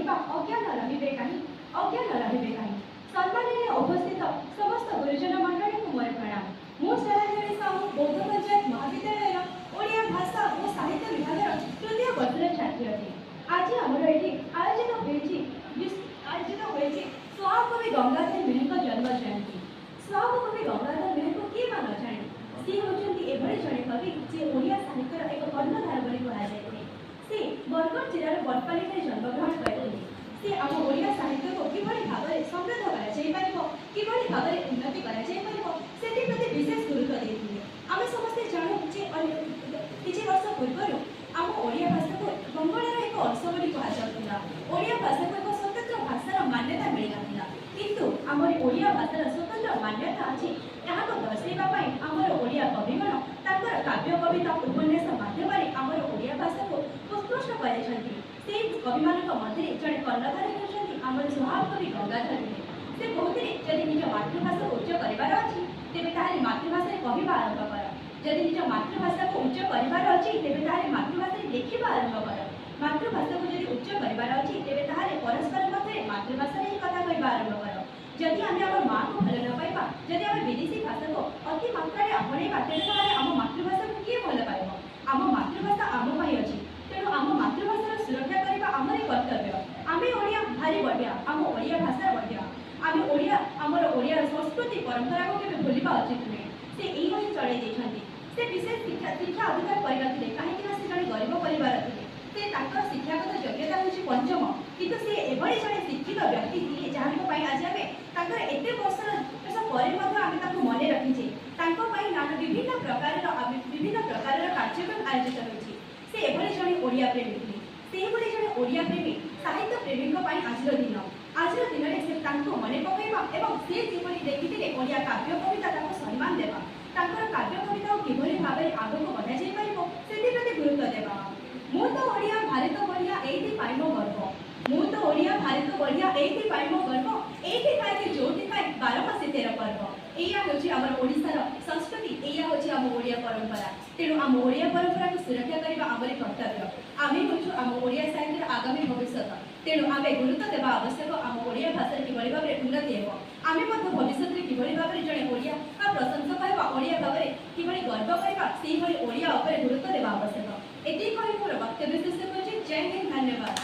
କହିବା ଅଜ୍ଞାନ ରହିବେ କାହିଁ ଅଜ୍ଞାନ ରହିବେ କାହିଁ। ସମ୍ମାନରେ ଉପସ୍ଥିତ ସମସ୍ତ ଗୁରୁଜନ ମଣ୍ଡଳୀଙ୍କୁ ମୋର ପ୍ରଣାମ। ମୁଁ ଶୈଳେନ୍ଦ୍ରୀ ସାହୁ ବୌଦ୍ଧ ପଞ୍ଚାୟତ ମହାବିଦ୍ୟାଳୟର ଓଡ଼ିଆ ଭାଷା ଓ ସାହିତ୍ୟ ବିଭାଗର ତୃତୀୟ ବର୍ଷର ଛାତ୍ରୀ ଅଟେ। ଆଜି ଆମର ଏଠି ଆୟୋଜିତ ହୋଇଛି ସ୍ୱାକବି ଗଙ୍ଗାଧର ମେହେରଙ୍କ ଜନ୍ମ ଜୟନ୍ତୀ। ସ୍ୱାକବି ଗଙ୍ଗାଧର ମେହେରଙ୍କୁ କିଏ ବା ନ ଜାଣେ। ସେ ହେଉଛନ୍ତି ଏଭଳି ଜଣେ କବି ଯେ ଓଡ଼ିଆ ସାହିତ୍ୟର ଏକ କର୍ଣ୍ଣଧାର ବୋଲି କୁହାଯାଇଥାଏ। ସେ ବରଗଡ଼ ଜିଲ୍ଲାର ବଡ଼ପାଲିଠାରେ ଜନ୍ମଗ୍ରହଣ କରିଥିଲେ। ସେ ଆମ ଓଡ଼ିଆ ସାହିତ୍ୟକୁ କିଭଳି ଭାବରେ ସମୃଦ୍ଧ କରାଯାଇପାରିବ, କିଭଳି ଭାବରେ ଉନ୍ନତି କରାଯାଇପାରିବ ସେଥିପ୍ରତି ବିଶେଷ ଗୁରୁତ୍ୱ ଦେଇଥିଲେ। ଆମେ ସମସ୍ତେ ଜାଣୁ ଯେ କିଛି ବର୍ଷ ପୂର୍ବରୁ ଆମ ଓଡ଼ିଆ ଭାଷାକୁ ବଙ୍ଗଳାର ଏକ ଅଂଶ ବୋଲି କୁହାଯାଉଥିଲା। ଓଡ଼ିଆ ଭାଷାକୁ ଏକ ସ୍ୱତନ୍ତ୍ର ଭାଷାର ମାନ୍ୟତା ମିଳିନଥିଲା, କିନ୍ତୁ ଆମର ଓଡ଼ିଆ ଭାଷାର ସ୍ୱତନ୍ତ୍ର ମାନ୍ୟତା ଅଛି। ଏହାକୁ ଦର୍ଶାଇବା ପାଇଁ ଆମର ଓଡ଼ିଆ କବିଗଣ ତାଙ୍କର କାବ୍ୟ କବିତା ଉପନ୍ୟାସ ମାଧ୍ୟମରେ ଆମର ଓଡ଼ିଆ ଭାଷାକୁ ଉତ୍କୃଷ୍ଟ କରିଛନ୍ତି। ସେହି କବିମାନଙ୍କ ମଧ୍ୟରେ ଜଣେ କର୍ଣ୍ଣଧାର ହେଉଛନ୍ତି ଆମର ସ୍ୱଭାବକବି ଗଙ୍ଗାଧର ମେହେର। ସେ କହୁଥିଲେ, ଯଦି ନିଜ ମାତୃଭାଷାକୁ ଉଚ୍ଚ କରିବାର ଅଛି ତେବେ ତାହେଲେ ମାତୃଭାଷାରେ କହିବା ଆରମ୍ଭ କର। ଯଦି ନିଜ ମାତୃଭାଷାକୁ ଉଚ୍ଚ କରିବାର ଅଛି ତେବେ ତାହେଲେ ମାତୃଭାଷାରେ ଲେଖିବା ଆରମ୍ଭ କର। ମାତୃଭାଷାକୁ ଯଦି ଉଚ୍ଚ କରିବାର ଅଛି ତେବେ ତାହେଲେ ପରସ୍ପର ମଧ୍ୟରେ ମାତୃଭାଷାରେ ହିଁ କଥା କହିବା ଆରମ୍ଭ କର। ଯଦି ଆମେ ଆମ ମାଆକୁ ଭଲ ନ ପାଇବା, ଯଦି ଆମେ ବିଦେଶୀ ଭାଷାକୁ ଅତି ମାତ୍ରାରେ ଆପଣେଇବା, ତେବେ ତାହେଲେ ଆମ ମାତୃଭାଷାକୁ କିଏ ଭଲ ପାଇବ? ଆମ ମାତୃଭାଷା ଆମ ପାଇଁ ଅଛି, ତେଣୁ ଆମ ମାତୃଭାଷାର ସୁରକ୍ଷା କରିବା ଆମରି କର୍ତ୍ତବ୍ୟ। ଆମେ ଓଡ଼ିଆ ଭାରି ବଢ଼ିଆ, ଆମ ଓଡ଼ିଆ ଭାଷା ବଢ଼ିଆ। ଆମେ ଓଡ଼ିଆ, ଆମର ଓଡ଼ିଆର ସଂସ୍କୃତି ପରମ୍ପରାକୁ କେବେ ଭୁଲିବା ଉଚିତ ନୁହେଁ। ସେ ଏଇଭଳି ଚଳେଇ ଦେଇଛନ୍ତି। ସେ ବିଶେଷ ଶିକ୍ଷା ଅଧିକାର କରିନଥିଲେ, କାହିଁକିନା ସେ ଜଣେ ଗରିବ ପରିବାର ଥିଲେ। ସେ ତାଙ୍କର ଶିକ୍ଷାଗତ ଯୋଗ୍ୟତା ହେଉଛି ପଞ୍ଚମ, କିନ୍ତୁ ସେ ଏଭଳି ଜଣେ ଶିକ୍ଷିତ ବ୍ୟକ୍ତି ଥିଲେ ଯାହାଙ୍କ ପାଇଁ ଆଜି ଆମେ ତାଙ୍କର ଏତେ ବର୍ଷ ପରେ ମଧ୍ୟ ଆମେ ତାଙ୍କୁ ମନେ ରଖିଛେ। ତାଙ୍କ ପାଇଁ ବିଭିନ୍ନ ପ୍ରକାରର କାର୍ଯ୍ୟକ୍ରମ ଆୟୋଜିତ ହୋଇଛି। ସେ ଏଭଳି ଜଣେ ଓଡ଼ିଆ ପ୍ରେମୀ ଥିଲେ। ସେହିଭଳି ଜଣେ ଓଡ଼ିଆ ପ୍ରେମୀ ସାହିତ୍ୟ ପ୍ରେମୀଙ୍କ ପାଇଁ ଆଜିର ଦିନରେ ସେ ତାଙ୍କୁ ମନେ ପକାଇବା ଏବଂ ସେ ଯେଭଳି ଦେଖିଥିଲେ ଓଡ଼ିଆ କାବ୍ୟ କବିତା ତାଙ୍କୁ ସମ୍ମାନ ଦେବା, ତାଙ୍କର କାବ୍ୟ କବିତାକୁ କିଭଳି ଭାବରେ ଆଗକୁ ବଢ଼ାଯାଇ ପାରିବ ସେଥିପ୍ରତି ଗୁରୁତ୍ୱ ଦେବା। ମୁଁ ତ ଓଡ଼ିଆ ଭାରତ ବଢ଼ିଆ ଏଇଥିପାଇଁ ମୋ ଗର୍ବ। ମୁଁ ତ ଓଡ଼ିଆ ଭାରତ ବଢ଼ିଆ ଏଇଥିପାଇଁ ମୋ ଗର୍ବ। ଏଇଠି ଥାଏ କି ଯୋଉଠି ଥାଏ 12 ମାସେ 13 ପର୍ବ। ଏଇଆ ହେଉଛି ଆମର ଓଡ଼ିଶାର ସଂସ୍କୃତି, ଏଇଆ ହେଉଛି ଆମ ଓଡ଼ିଆ ପରମ୍ପରା। ତେଣୁ ଆମ ଓଡ଼ିଆ ପରମ୍ପରାକୁ ସୁରକ୍ଷା କରିବା ଆମରି କର୍ତ୍ତବ୍ୟ। ଆମେ ହେଉଛୁ ଆମ ଓଡ଼ିଆ ସାହିତ୍ୟର ଆଗାମୀ ଭବିଷ୍ୟତ। ତେଣୁ ଆମେ ଗୁରୁତ୍ୱ ଦେବା ଆବଶ୍ୟକ ଆମ ଓଡ଼ିଆ ଭାଷାରେ କିଭଳି ଭାବରେ ଉନ୍ନତି ହେବ। ଆମେ ମଧ୍ୟ ଭବିଷ୍ୟତରେ କିଭଳି ଭାବରେ ଜଣେ ଓଡ଼ିଆ ପ୍ରଶଂସକ ହେବା, ଓଡ଼ିଆ ଭାବରେ କିଭଳି ଗର୍ବ କରିବା, ସେହିଭଳି ଓଡ଼ିଆ ଉପରେ ଗୁରୁତ୍ୱ ଦେବା ଆବଶ୍ୟକ। ଏତିକି କହି ମୋର ବକ୍ତବ୍ୟ ଶେଷ କରୁଛି। ଜୟ ହିନ୍ଦ, ଧନ୍ୟବାଦ।